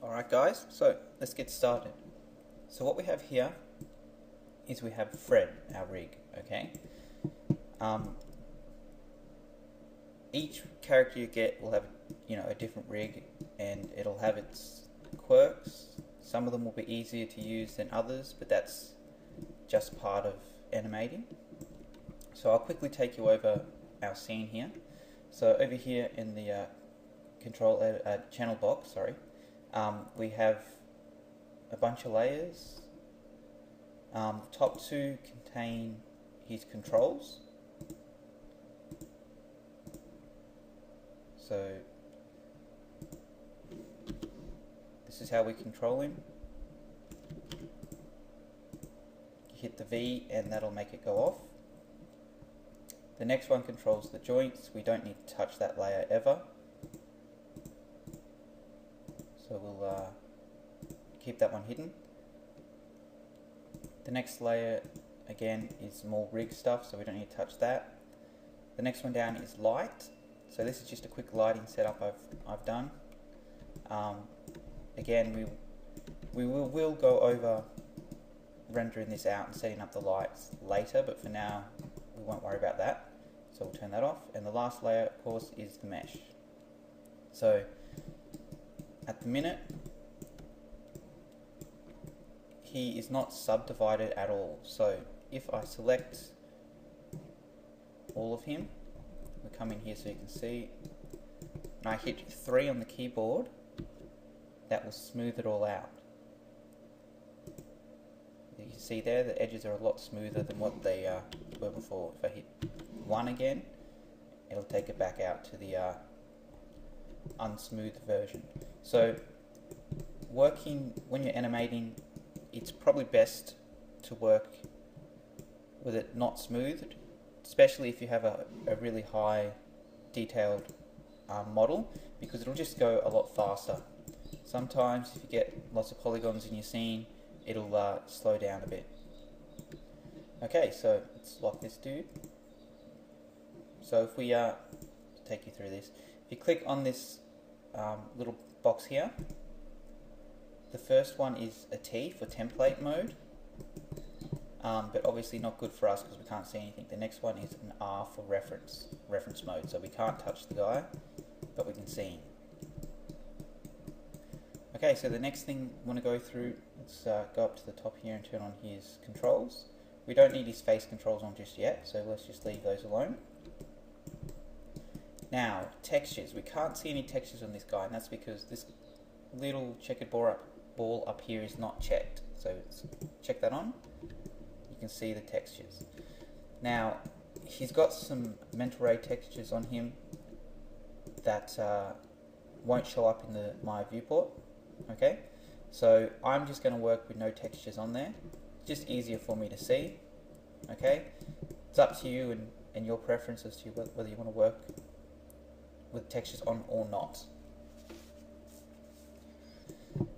Alright guys, so let's get started. So what we have here is we have Fred, our rig, okay? Each character you get will have, a different rig, and it'll have its quirks. Some of them will be easier to use than others, but that's just part of animating. So I'll quickly take you over our scene here. So over here in the channel box, we have a bunch of layers. The top two contain his controls. So this is how we control him. You hit the V and that'll make it go off. The next one controls the joints. We don't need to touch that layer ever. So we'll keep that one hidden. The next layer again is more rig stuff, so we don't need to touch that. The next one down is light. So this is just a quick lighting setup I've done. Again, we will go over rendering this out and setting up the lights later, but for now we won't worry about that. So we'll turn that off. And the last layer, of course, is the mesh. So at the minute, he is not subdivided at all. So if I select all of him, we come in here so you can see, and I hit 3 on the keyboard, that will smooth it all out. You can see there the edges are a lot smoother than what they were before. If I hit 1 again, it'll take it back out to the unsmoothed version. So when you're animating, it's probably best to work with it not smoothed, especially if you have a really high detailed model, because it'll just go a lot faster. Sometimes if you get lots of polygons in your scene, it'll slow down a bit. Okay, so let's lock this dude. So if we take you through this, if you click on this little box here, the first one is a T for template mode, but obviously not good for us because we can't see anything. The next one is an R for reference mode, so we can't touch the guy, but we can see him. Okay, so the next thing we want to go through, let's go up to the top here and turn on his controls. We don't need his face controls on just yet, so let's just leave those alone. Now, textures. We can't see any textures on this guy, and that's because this little checkered ball up here is not checked. So let's check that on. You can see the textures. Now, he's got some mental ray textures on him that won't show up in my viewport. Okay, so I'm just going to work with no textures on there. It's just easier for me to see. Okay, it's up to you and your preference as to whether you want to work with textures on or not.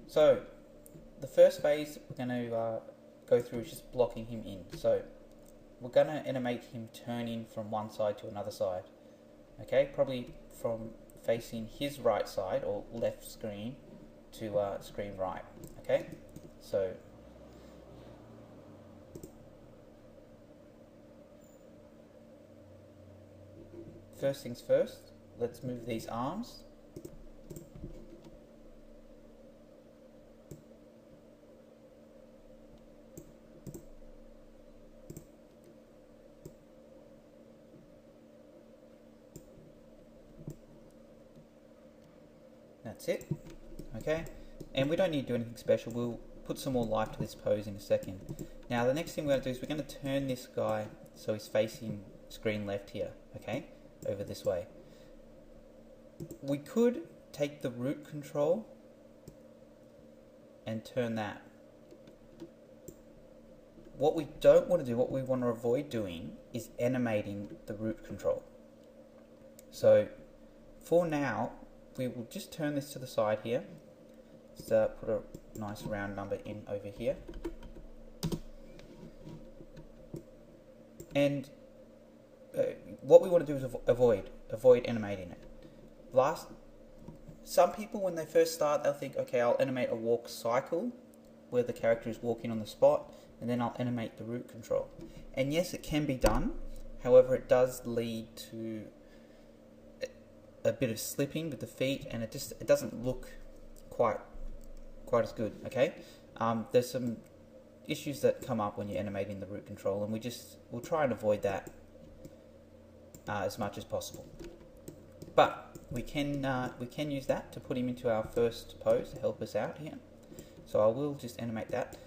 So the first phase we're going to go through is just blocking him in. So we're going to animate him turning from one side to another side. Okay, probably from facing his right side or left screen to screen right. Okay, so first things first, let's move these arms. That's it. Okay, and we don't need to do anything special. We'll put some more life to this pose in a second. Now the next thing we're going to do is we're going to turn this guy so he's facing screen left here, okay, over this way. We could take the root control and turn that. What we don't want to do, what we want to avoid doing, is animating the root control. So for now, we will just turn this to the side here. Let's put a nice round number in over here. And what we want to do is avoid animating it. some people, when they first start, they'll think, okay, I'll animate a walk cycle where the character is walking on the spot, and then I'll animate the root control. And yes, it can be done. However, it does lead to a bit of slipping with the feet, and it doesn't look quite as good. Okay, there's some issues that come up when you're animating the root control, and we'll try and avoid that as much as possible. But we can use that to put him into our first pose to help us out here. So I will just animate that.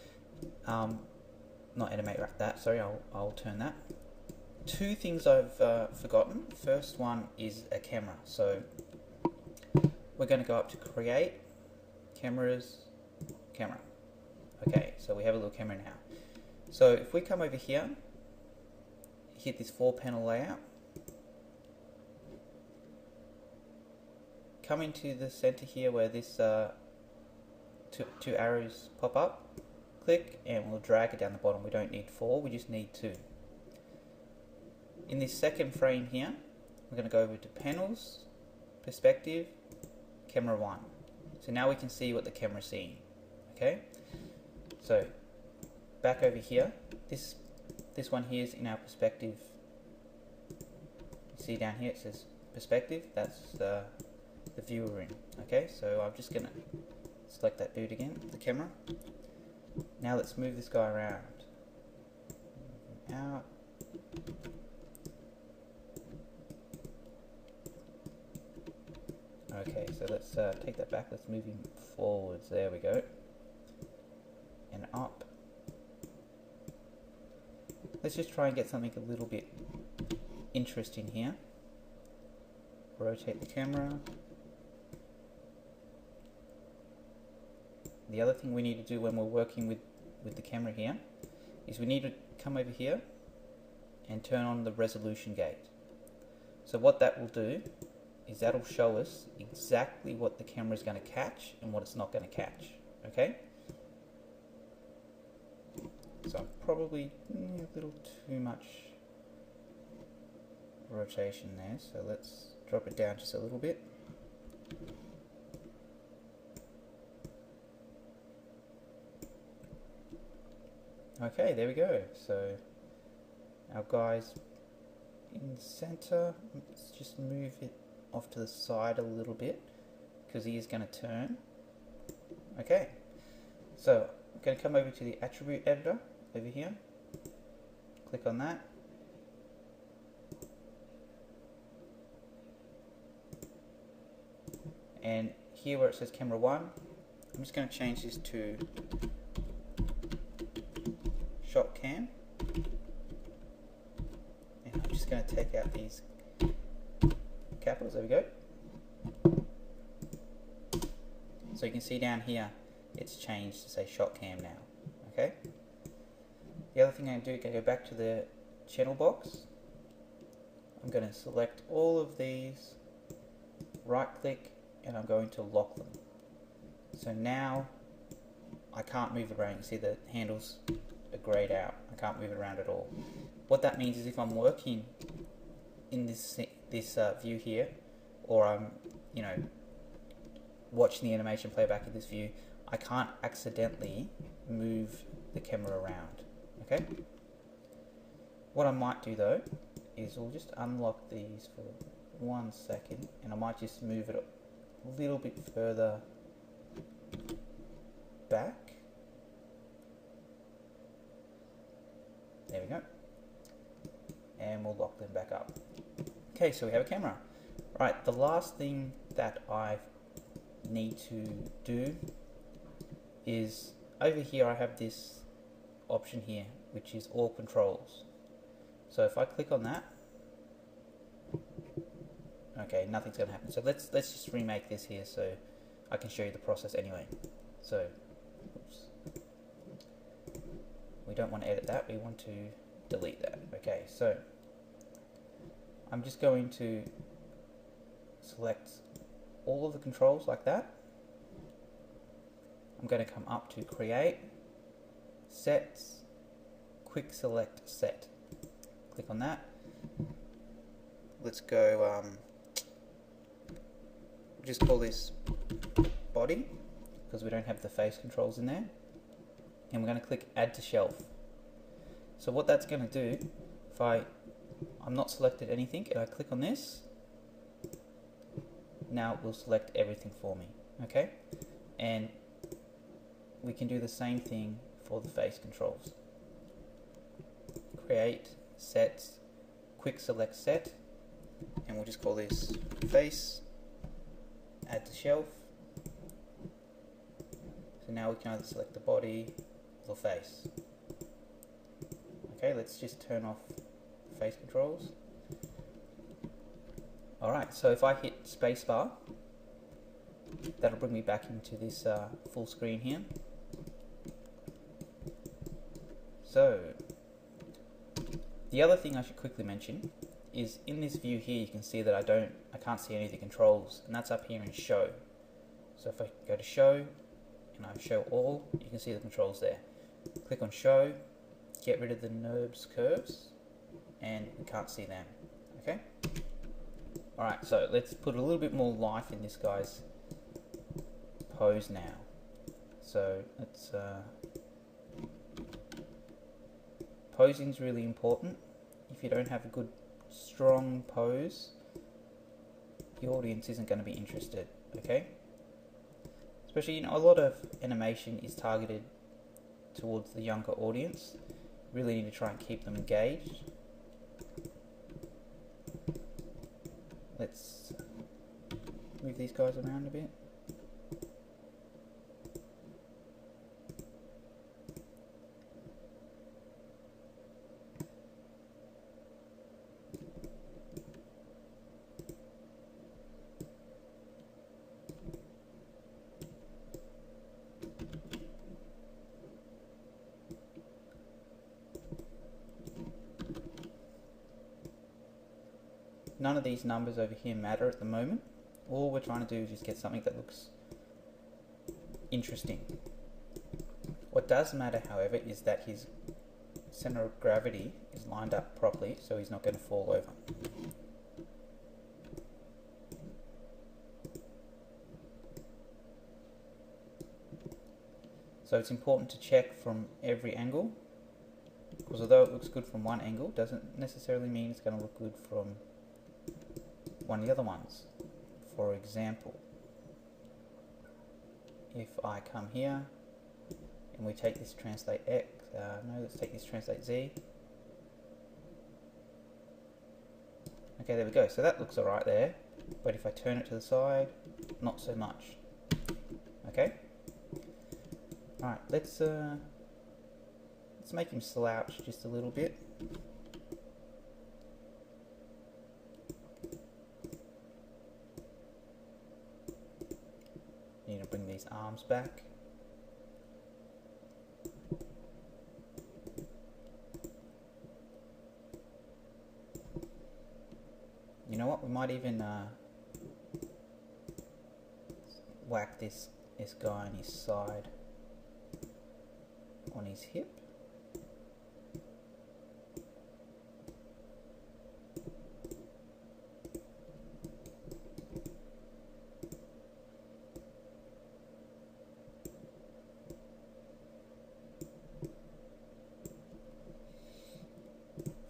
Not animate that. Sorry, I'll turn that. Two things I've forgotten. First one is a camera. So we're going to go up to Create, Cameras, Camera. Okay, so we have a little camera now. So if we come over here, hit this 4-panel layout, come into the center here where this two arrows pop up, click, and we'll drag it down the bottom. We don't need 4, we just need 2. In this second frame here, we're going to go over to Panels, Perspective, Camera 1. So now we can see what the camera's seeing. Okay? So, back over here, this one here is in our perspective. You see down here it says perspective, that's the view we're in. Okay, so I'm just going to select that dude again, the camera. Now let's move this guy around. Out. Okay, so let's take that back, let's move him forwards, there we go. And up. Let's just try and get something a little bit interesting here. Rotate the camera. The other thing we need to do when we're working with the camera here is we need to come over here and turn on the resolution gate. So what that will do is that'll show us exactly what the camera is going to catch and what it's not going to catch. Okay? So I'm probably a little too much rotation there, so let's drop it down just a little bit. Okay, there we go. So our guy's in the center. Let's just move it off to the side a little bit because he is going to turn. Okay, so I'm going to come over to the attribute editor over here, click on that, and here where it says camera 1, I'm just going to change this to shot cam, and I'm just going to take out these capitals. There we go. So you can see down here it's changed to say shot cam now. Okay. The other thing I'm going to do is go back to the channel box. I'm going to select all of these, right click, and I'm going to lock them. So now I can't move it around. You see the handles are grayed out. I can't move it around at all. What that means is if I'm working in this view here, or I'm watching the animation playback in this view, I can't accidentally move the camera around. Okay. What I might do though is we'll just unlock these for 1 second, and I might just move it a little bit further back. There we go. And we'll lock them back up. Okay, so we have a camera. Right, the last thing that I need to do is over here I have this option here, which is all controls. So if I click on that, okay, nothing's going to happen. So let's just remake this here so I can show you the process anyway. So, oops. We don't want to edit that, we want to delete that. Okay, so I'm just going to select all of the controls like that. I'm going to come up to Create, Sets, Quick Select Set. Click on that. Let's go, just call this body because we don't have the face controls in there, and we're going to click add to shelf. So what that's going to do, if I'm not selected anything and I click on this, now it will select everything for me. Okay, and we can do the same thing for the face controls. Create, sets, quick select set, and we'll just call this face, add to shelf. So now we can either select the body or the face. Okay, let's just turn off the face controls. Alright, so if I hit spacebar, that'll bring me back into this full screen here. So, the other thing I should quickly mention is in this view here you can see that I can't see any of the controls, and that's up here in show. So if I go to show and I show all, you can see the controls there. Click on show, get rid of the NURBS curves, and we can't see them. Okay? Alright, so let's put a little bit more life in this guy's pose now. So let's posing is really important. If you don't have a good strong pose, the audience isn't going to be interested. Okay, especially, you know, a lot of animation is targeted towards the younger audience. Really need to try and keep them engaged. Let's move these guys around a bit. None of these numbers over here matter at the moment. All we're trying to do is just get something that looks interesting. What does matter, however, is that his center of gravity is lined up properly, so he's not going to fall over. So it's important to check from every angle, because although it looks good from one angle, doesn't necessarily mean it's going to look good from one of the other ones. For example, if I come here and we take this translate X, let's take this translate Z. Okay, there we go. So that looks alright there, but if I turn it to the side, not so much. Okay. Alright, let's make him slouch just a little bit. Need to bring these arms back. You know what? We might even whack this guy on his side, on his hip.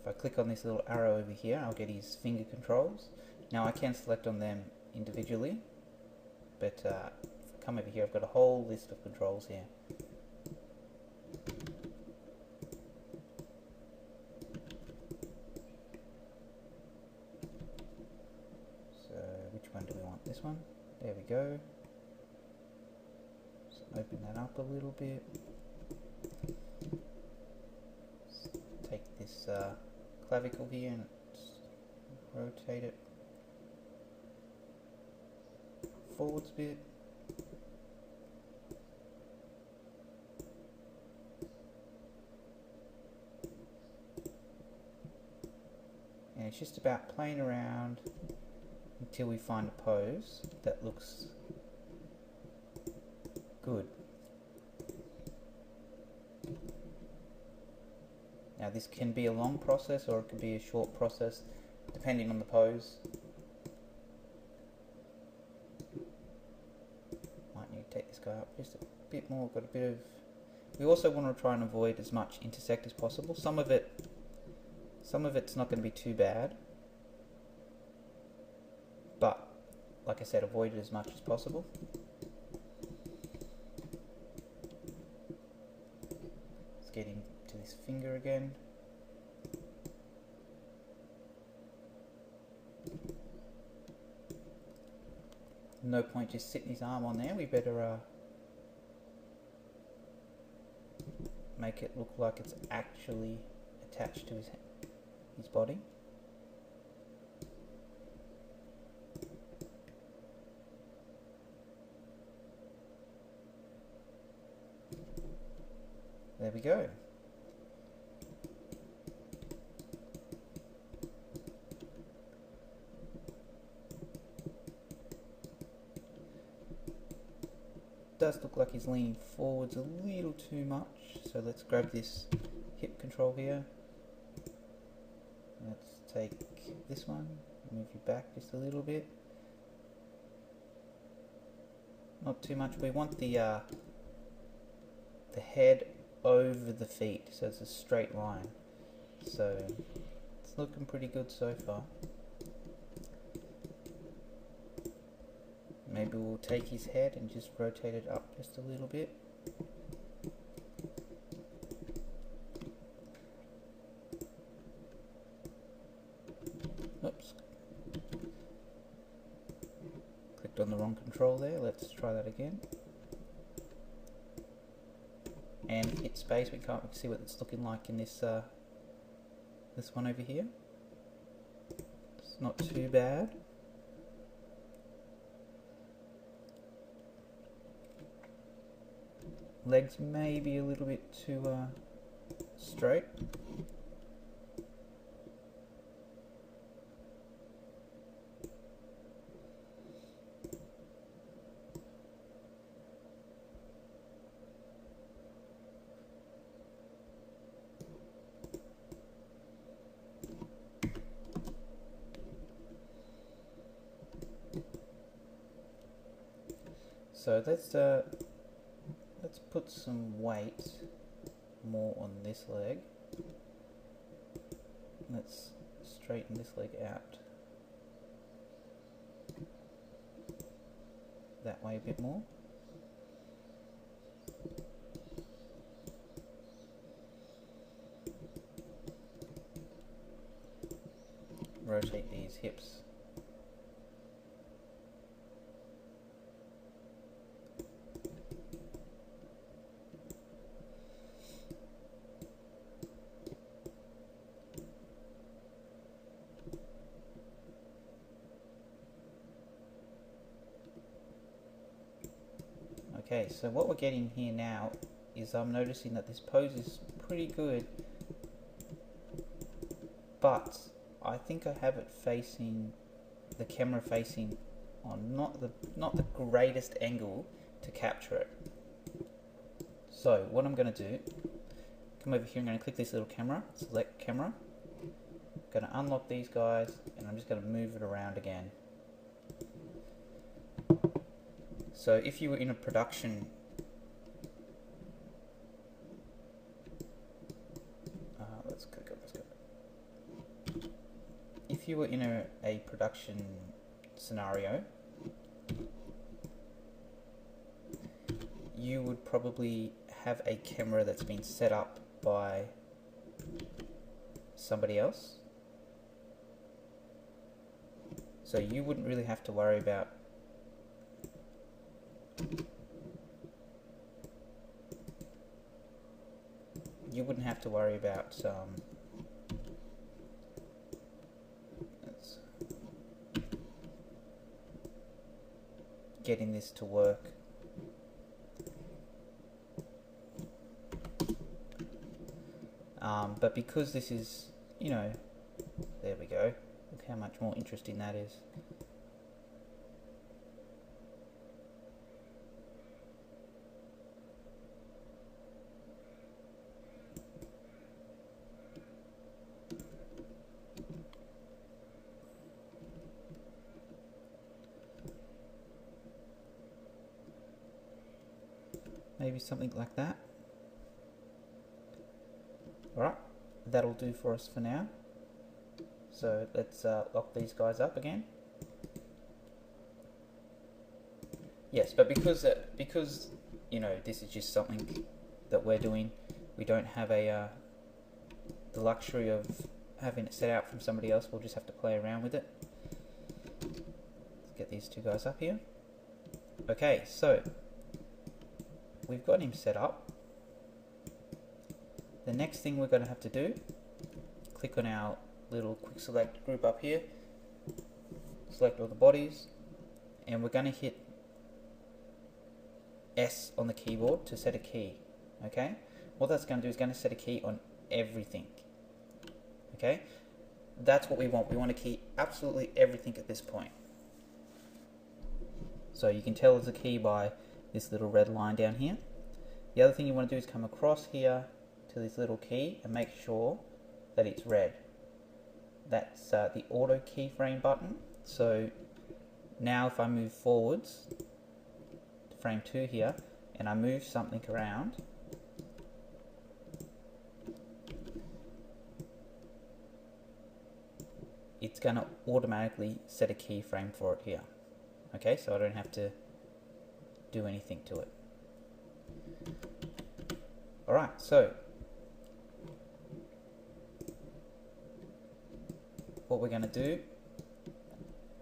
If I click on this little arrow over here, I'll get his finger controls. Now I can select on them individually, but if I come over here, I've got a whole list of controls here. So which one do we want? This one? There we go. Just open that up a little bit. Take this clavicle here and rotate it forwards a bit. And it's just about playing around until we find a pose that looks good. Now this can be a long process or it can be a short process depending on the pose. rotate this guy up just a bit more. Got a bit of. We also want to try and avoid as much intersect as possible. Some of it's not going to be too bad, but like I said, avoid it as much as possible. Let's get into this finger again. No point just sitting his arm on there. We better make it look like it's actually attached to his body. There we go. Does look like he's leaning forwards a little too much, so let's grab this hip control here. Let's take this one, move you back just a little bit. Not too much. We want the head over the feet, so it's a straight line. So it's looking pretty good so far. Maybe we'll take his head and just rotate it up just a little bit. Oops. Clicked on the wrong control there. Let's try that again. And hit space. We can't see what it's looking like in this this one over here. It's not too bad. Legs may be a little bit too straight. So let's put some weight more on this leg. Let's straighten this leg out that way a bit more. Rotate these hips. Okay, so what we're getting here now is I'm noticing that this pose is pretty good, but I think I have it facing, the camera facing on not the greatest angle to capture it. So what I'm going to do, come over here, I'm going to click this little camera, select camera, I'm going to unlock these guys, and I'm just going to move it around again. So if you were in a production, let's click up, let's go. If you were in a production scenario, you would probably have a camera that's been set up by somebody else. So you wouldn't really have to worry about getting this to work. But because this is, you know, there we go. Look how much more interesting that is. maybe something like that. Alright, that'll do for us for now. So let's lock these guys up again. Yes, but because you know, this is just something that we're doing, we don't have the luxury of having it set out from somebody else. We'll just have to play around with it. Let's get these two guys up here. Okay, so we've got him set up. The next thing we're going to have to do, click on our little quick select group up here, select all the bodies, and we're going to hit S on the keyboard to set a key. Okay, what that's going to do is going to set a key on everything. Okay, that's what we want. We want to key absolutely everything at this point. So you can tell there's a key by this little red line down here. The other thing you want to do is come across here to this little key and make sure that it's red. That's the auto keyframe button. So now if I move forwards to frame 2 here and I move something around, it's going to automatically set a keyframe for it here. Okay, so I don't have to do anything to it. Alright, so what we're going to do,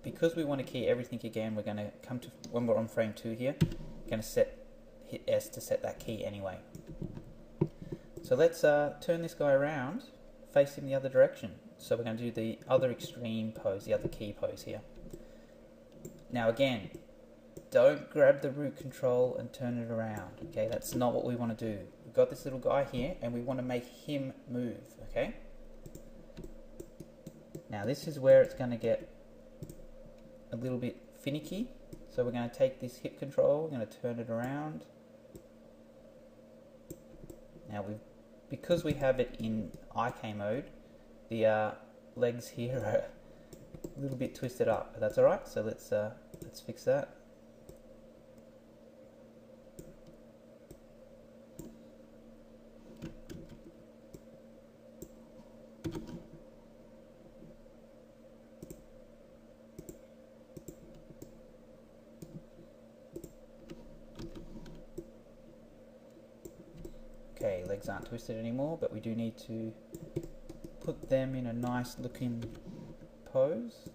because we want to key everything again, we're going to come to, when we're on frame 2 here, we're going to hit S to set that key anyway. So let's turn this guy around, face him the other direction. So we're going to do the other extreme pose, the other key pose here. Now again, don't grab the root control and turn it around, okay? That's not what we want to do. We've got this little guy here and we want to make him move, okay? Now this is where it's going to get a little bit finicky. So we're going to take this hip control, we're going to turn it around. Now because we have it in IK mode, the legs here are a little bit twisted up, but that's alright. So let's fix that. Okay, legs aren't twisted anymore, but we do need to put them in a nice looking pose.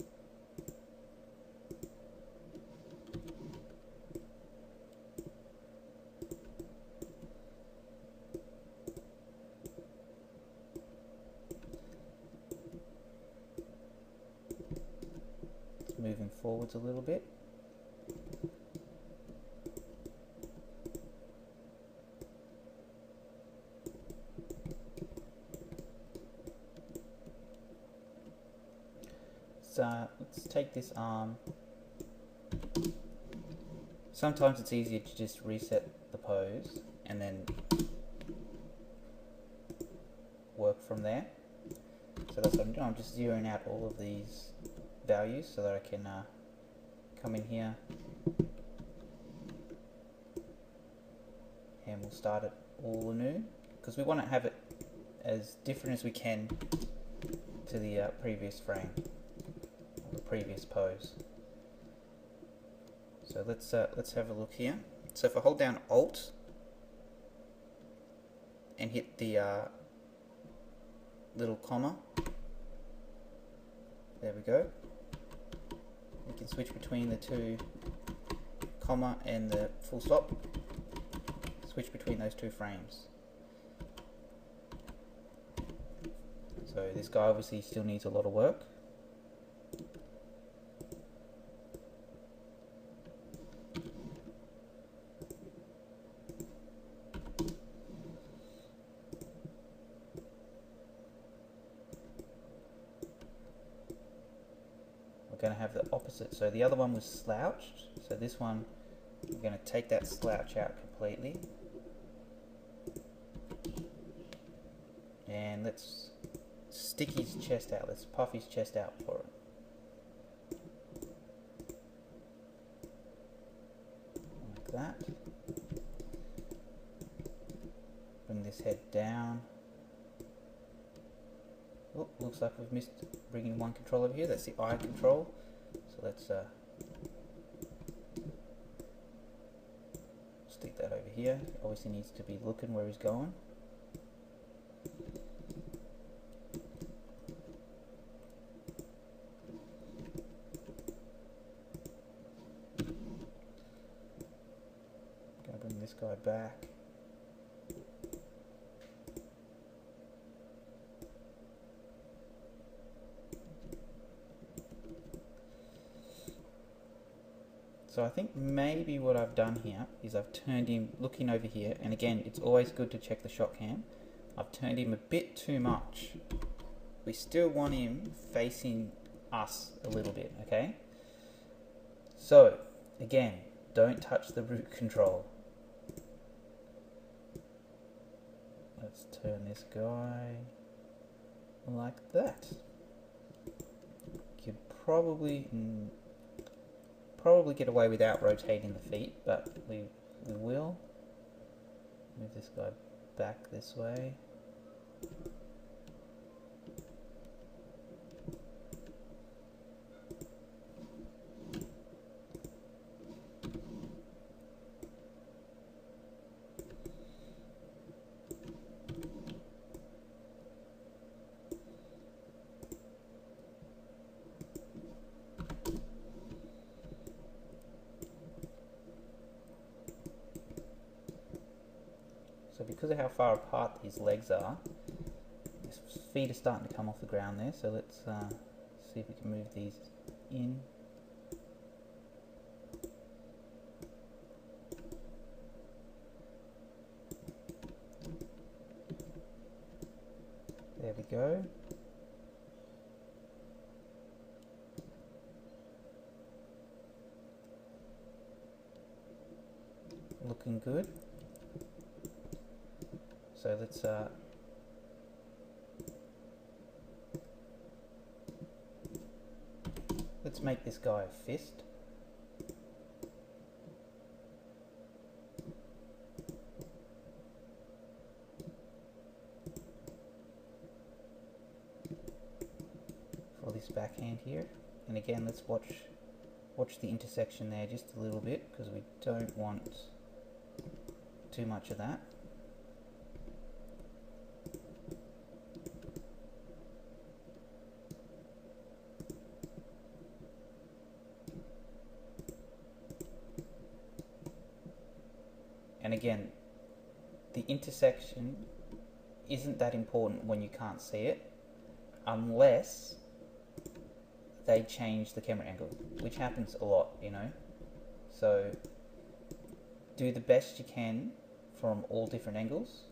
Moving forwards a little bit. So let's take this arm. Sometimes it's easier to just reset the pose and then work from there. So that's what I'm doing. I'm just zeroing out all of these values so that I can come in here and we'll start it all anew, because we want to have it as different as we can to the previous frame, or the previous pose. So let's have a look here. So if I hold down Alt and hit the little comma, there we go. We can switch between the two comma and the full stop. Switch between those two frames. So this guy obviously still needs a lot of work. Going to have the opposite. So the other one was slouched, so this one we're going to take that slouch out completely, and let's stick his chest out, let's puff his chest out for it like that. his head down. Oh, looks like we've missed bringing one control over here. That's the eye control. So let's stick that over here. He obviously needs to be looking where he's going. Gonna bring this guy back. So I think maybe what I've done here is I've turned him looking over here, and again, it's always good to check the shot cam. I've turned him a bit too much. We still want him facing us a little bit, okay? So, again, don't touch the root control. Let's turn this guy like that. Could probably get away without rotating the feet, but we will. Move this guy back this way. So because of how far apart these legs are, his feet are starting to come off the ground there, so let's see if we can move these in. There we go. Looking good. So let's make this guy a fist. For this backhand here, and again, let's watch the intersection there just a little bit, because we don't want too much of that. And again, the intersection isn't that important when you can't see it, unless they change the camera angle, which happens a lot, you know. So do the best you can from all different angles.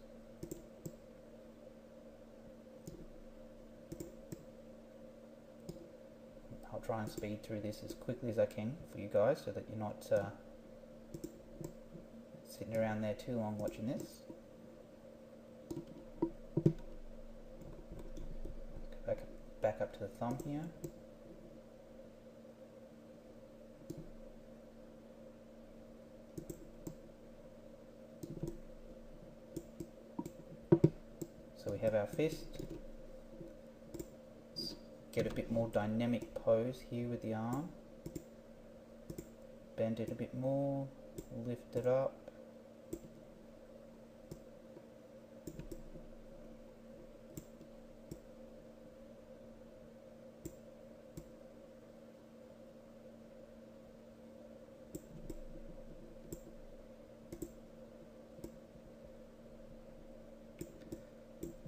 I'll try and speed through this as quickly as I can for you guys, so that you're not sitting around there too long watching this. Go back up to the thumb here. So we have our fist. Let's get a bit more dynamic pose here with the arm. Bend it a bit more, lift it up.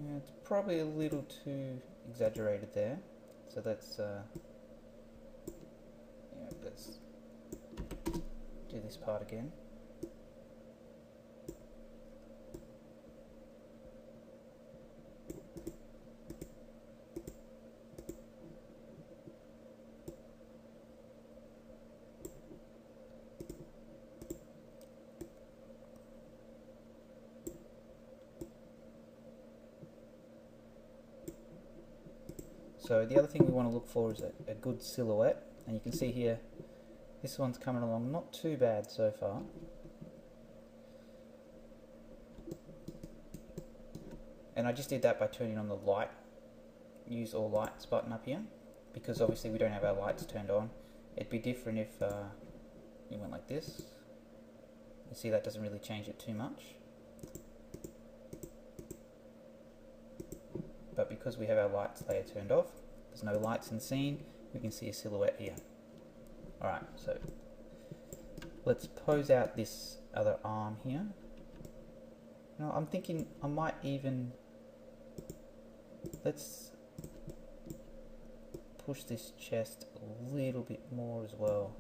Yeah, it's probably a little too exaggerated there, so let's do this part again. So the other thing we want to look for is a good silhouette, and you can see here this one's coming along not too bad so far. And I just did that by turning on the light, use all lights button up here, because obviously we don't have our lights turned on. It'd be different if you went like this. You see that doesn't really change it too much. But because we have our lights layer turned off, there's no lights in the scene, we can see a silhouette here. Alright, so let's pose out this other arm here. Now I'm thinking I might even, let's push this chest a little bit more as well.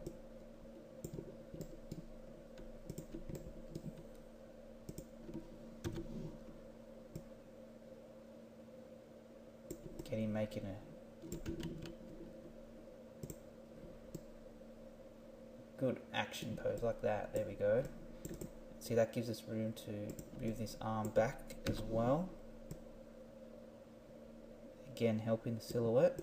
Get him making a good action pose like that. There we go. See, that gives us room to move this arm back as well. Again, helping the silhouette.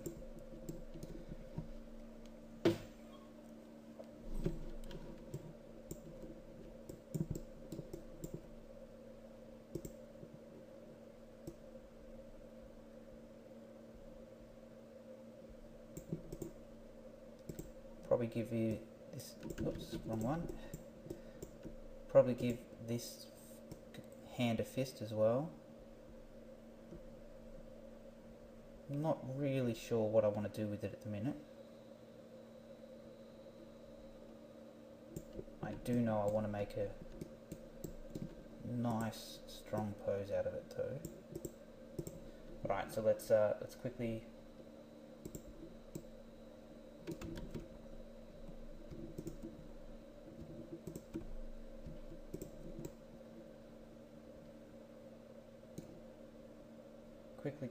Probably give you this, oops, wrong one. Probably give this hand a fist as well. I'm not really sure what I want to do with it at the minute. I do know I want to make a nice strong pose out of it though. Alright, so let's quickly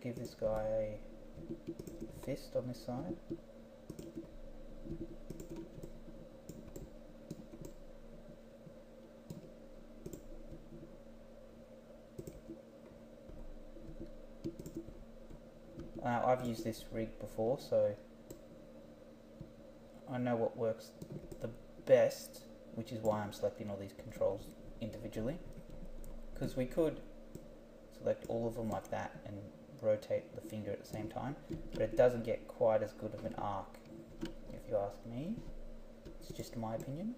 give this guy a fist on this side. I've used this rig before, so I know what works the best, which is why I'm selecting all these controls individually, because we could select all of them like that and rotate the finger at the same time, but it doesn't get quite as good of an arc, if you ask me. It's just my opinion.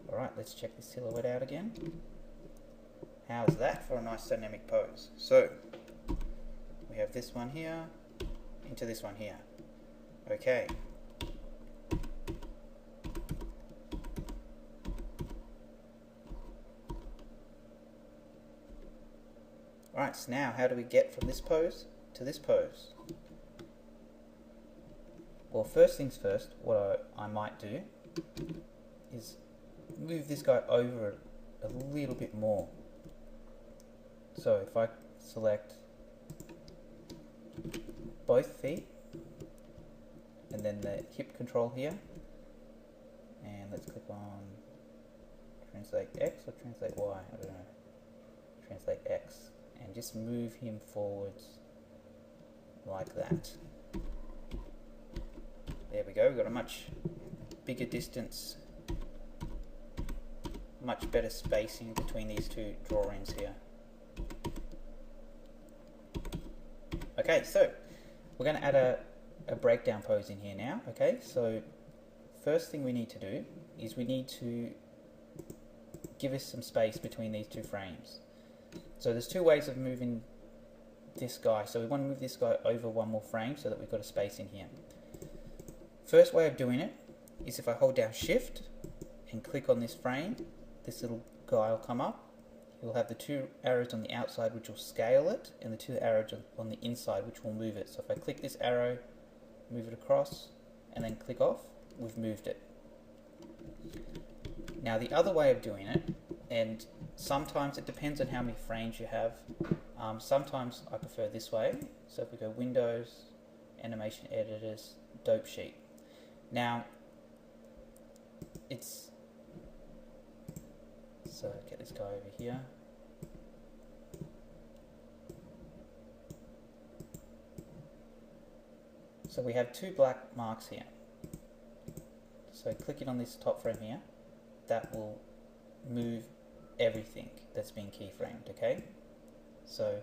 Alright, let's check the silhouette out again. How's that for a nice dynamic pose? So, we have this one here, into this one here. Okay. Alright, so now how do we get from this pose to this pose? Well, first things first, what I might do is move this guy over a little bit more. So if I select both feet and then the hip control here, and let's click on translate X or translate Y, I don't know, translate X, and just move him forwards like that. There we go, we've got a much bigger distance, much better spacing between these two drawings here. Okay, so we're going to add a breakdown pose in here now. Okay, so first thing we need to do is we need to give us some space between these two frames. So there's two ways of moving this guy. So we want to move this guy over one more frame so that we've got a space in here. First way of doing it is if I hold down Shift and click on this frame, this little guy will come up. You'll have the two arrows on the outside which will scale it, and the two arrows on the inside which will move it. So if I click this arrow, move it across, and then click off, we've moved it. Now the other way of doing it, and sometimes it depends on how many frames you have, sometimes I prefer this way. So if we go Windows, Animation Editors, Dope Sheet. Now, so get this guy over here. So we have two black marks here. So So clicking on this top frame here, that will move everything that's been keyframed, okay? So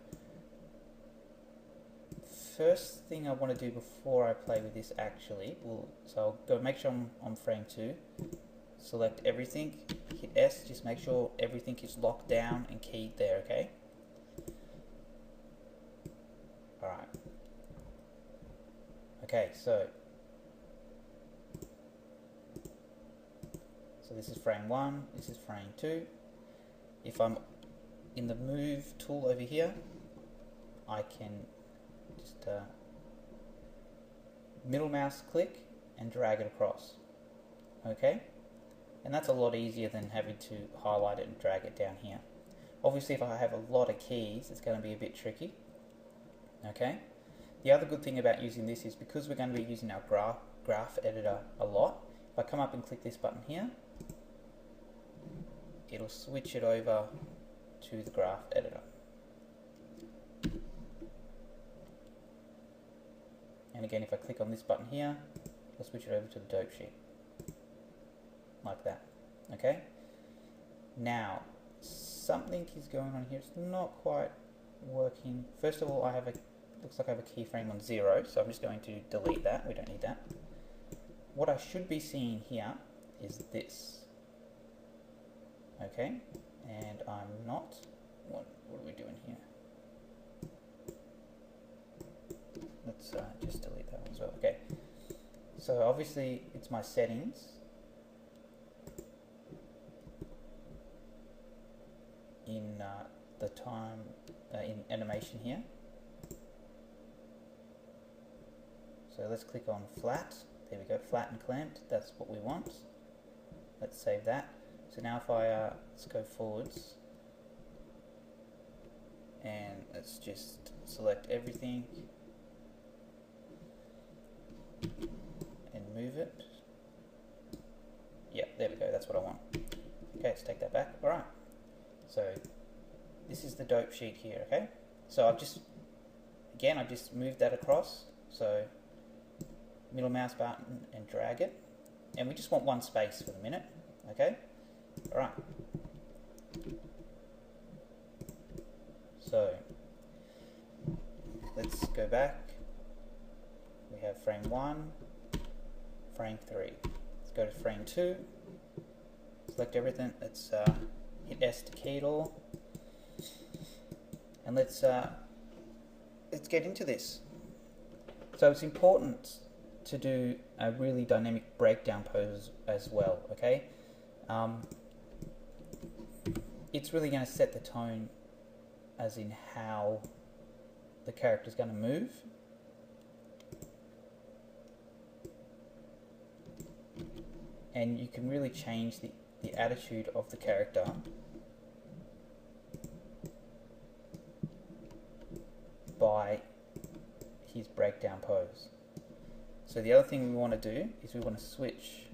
first thing I want to do before I play with this actually, so I'll go make sure I'm on frame 2, select everything, hit S, just make sure everything is locked down and keyed there, okay? Alright. Okay, so this is frame 1, this is frame 2. If I'm in the move tool over here, I can just middle mouse click and drag it across. Okay? And that's a lot easier than having to highlight it and drag it down here. Obviously, if I have a lot of keys, it's going to be a bit tricky. Okay? The other good thing about using this is because we're going to be using our graph editor a lot, if I come up and click this button here, it'll switch it over to the graph editor. And again, if I click on this button here, I'll switch it over to the dope sheet. Like that. Okay? Now, something is going on here. It's not quite working. First of all, looks like I have a keyframe on 0, so I'm just going to delete that. We don't need that. What I should be seeing here is this. Okay, and I'm not. What are we doing here? Let's just delete that one as well. Okay, so obviously it's my settings. In the time in animation here. So let's click on flat. There we go, flat and clamped. That's what we want. Let's save that. So now if I let's go forwards and let's just select everything and move it. Yeah, there we go, that's what I want. Okay, let's take that back. Alright, so this is the dope sheet here, okay? So I've just moved that across, so middle mouse button and drag it, and we just want one space for the minute, okay? Alright, so let's go back. We have frame 1, frame 3. Let's go to frame 2, select everything. Let's hit S to key it all, and let's get into this. So it's important to do a really dynamic breakdown pose as well, okay? It's really going to set the tone as in how the character is going to move. And you can really change the attitude of the character by his breakdown pose. So the other thing we want to do is we want to switch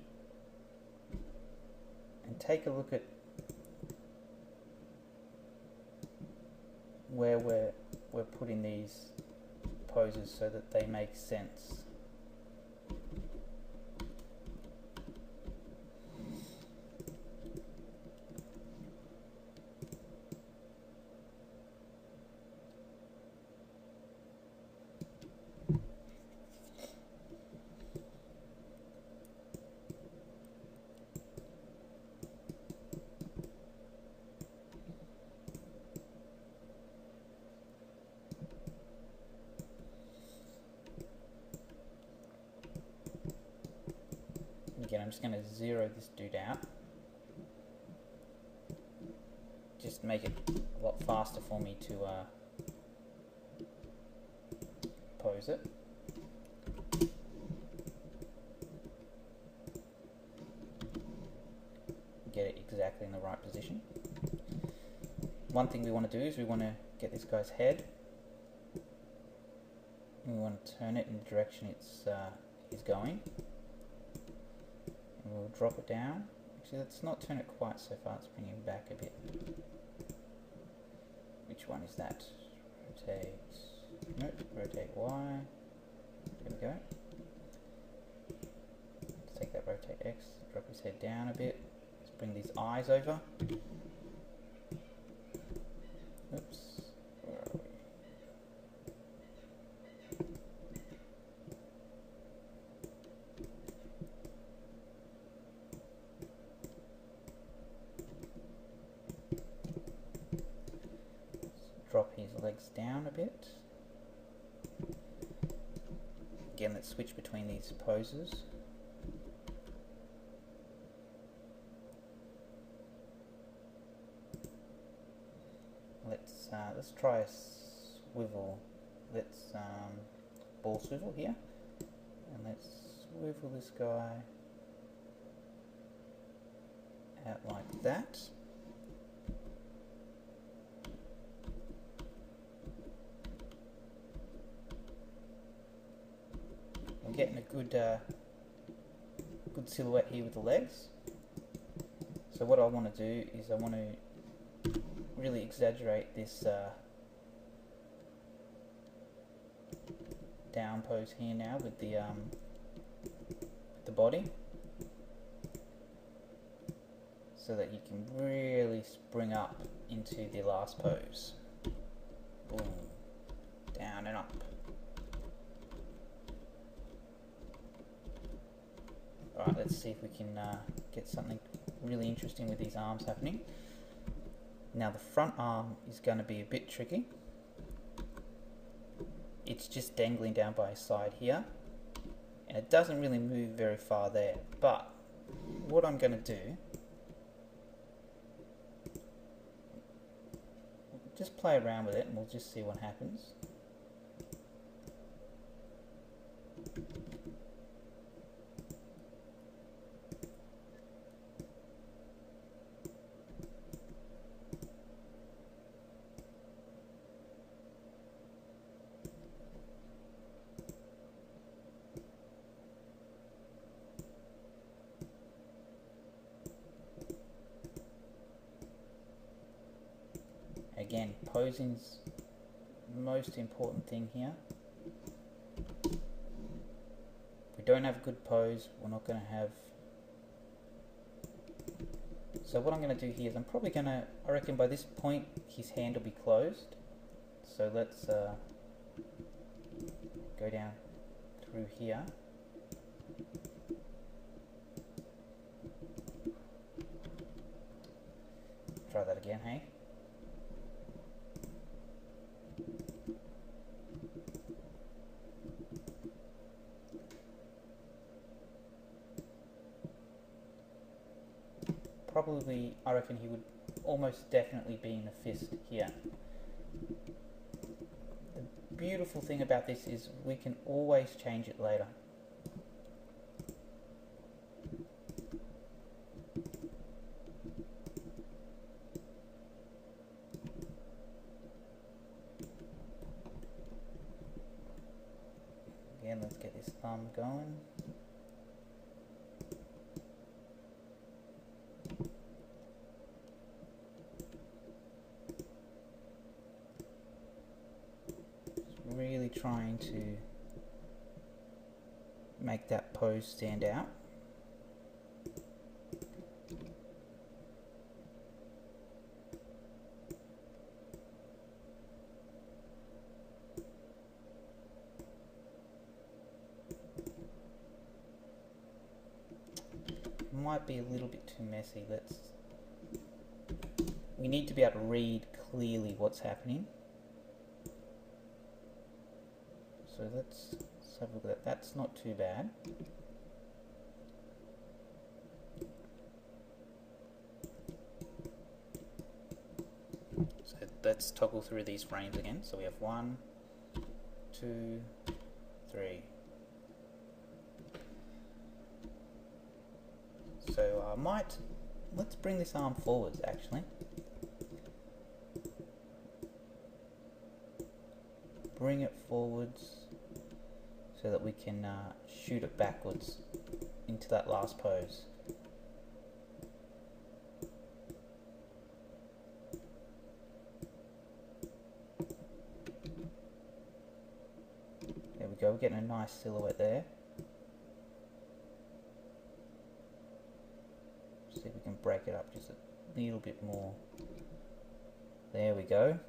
and take a look at where we're putting these poses so that they make sense. Again, I'm just going to zero this dude out. Just make it a lot faster for me to pose it. Get it exactly in the right position. One thing we want to do is we want to get this guy's head. And we want to turn it in the direction he's going. And we'll drop it down. Actually, let's not turn it quite so far, let's bring him back a bit. Which one is that? Rotate, nope, rotate Y. There we go. Let's take that rotate X, drop his head down a bit. Let's bring these eyes over. Oops. Where are we? Drop his legs down a bit. Again, let's switch between these poses. Let's try a swivel. Let's ball swivel here, and let's swivel this guy out like that. I'm getting a good silhouette here with the legs. So what I want to do is I want to really exaggerate this down pose here now with the body, so that you can really spring up into the last pose. Boom, down and up. Alright, let's see if we can get something really interesting with these arms happening. Now the front arm is going to be a bit tricky. It's just dangling down by his side here, and it doesn't really move very far there. But what I'm going to do, just play around with it and we'll just see what happens. Again, posing's the most important thing here. If we don't have a good pose, we're not going to have... So what I'm going to do here is I'm probably going to, I reckon by this point his hand will be closed. So let's go down through here. Try that again, hey? Probably, I reckon he would almost definitely be in a fist here. The beautiful thing about this is we can always change it later. Again, let's get this thumb going. Really trying to make that pose stand out. Might be a little bit too messy. We need to be able to read clearly what's happening. So let's have a look at that. That's not too bad. So let's toggle through these frames again. So we have 1, 2, 3. So let's bring this arm forwards actually. Bring it forwards so that we can shoot it backwards into that last pose. There we go, we're getting a nice silhouette there. break it up just a little bit more. There we go.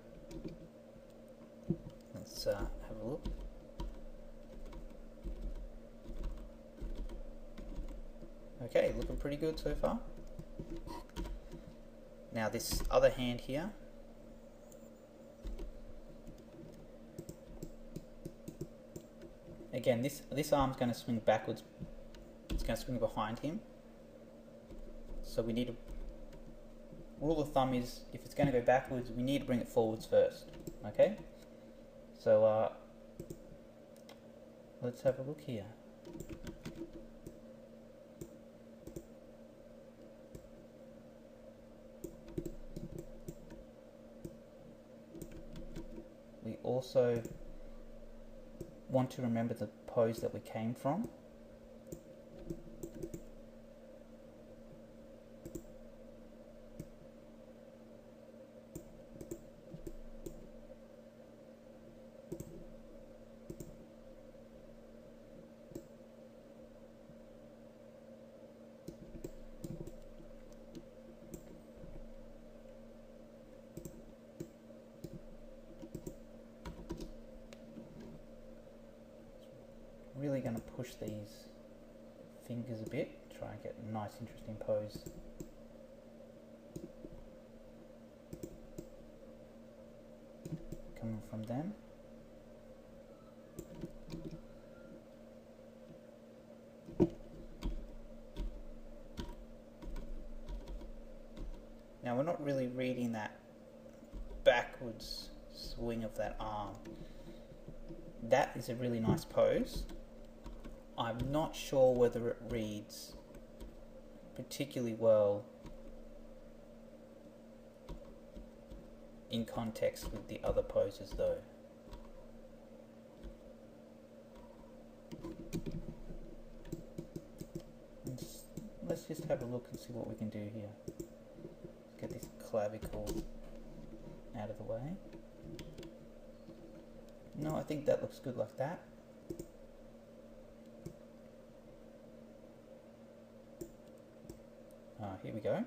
Let's have a look. Okay, looking pretty good so far. Now this other hand here, again this arm's going to swing backwards. It's going to swing behind him. So we need to, rule of thumb is if it's going to go backwards, we need to bring it forwards first. Okay? So let's have a look here. We also want to remember the pose that we came from. Really going to push these fingers a bit, try and get a nice interesting pose. Coming from them. Now we're not really reading that backwards swing of that arm. That is a really nice pose. I'm not sure whether it reads particularly well in context with the other poses though. Let's just have a look and see what we can do here. Get this clavicle out of the way. No, I think that looks good like that. Here we go.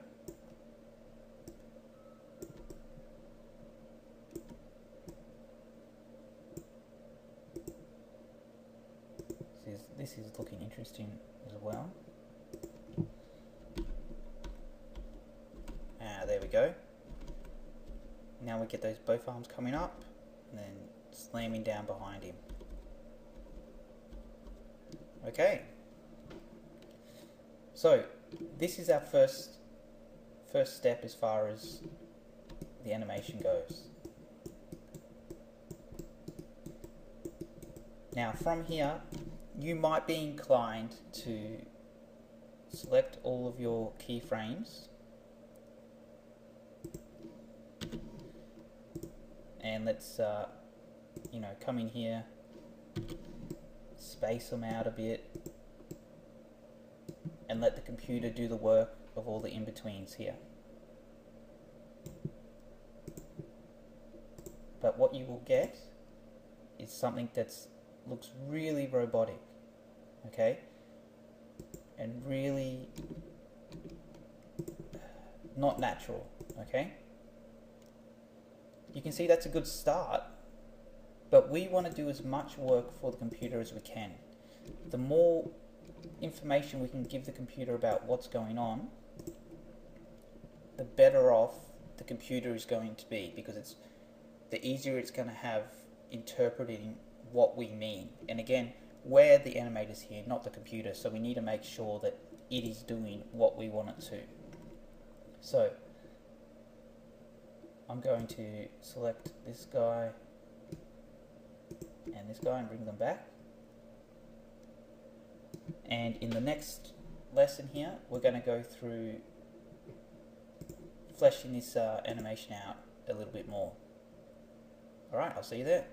This is looking interesting as well. There we go. Now we get those both arms coming up and then slamming down behind him. Okay. So this is our first step as far as the animation goes. Now from here, you might be inclined to select all of your keyframes and let's come in here, space them out a bit, and let the computer do the work of all the in-betweens here. But what you will get is something that looks really robotic, okay? And really not natural, okay? You can see that's a good start, but we want to do as much work for the computer as we can. The more information we can give the computer about what's going on, the better off the computer is going to be, because it's the easier it's going to have interpreting what we mean. And again, we're the animators here, not the computer, so we need to make sure that it is doing what we want it to. So I'm going to select this guy and this guy and bring them back. And in the next lesson here, we're going to go through fleshing this animation out a little bit more. Alright, I'll see you there.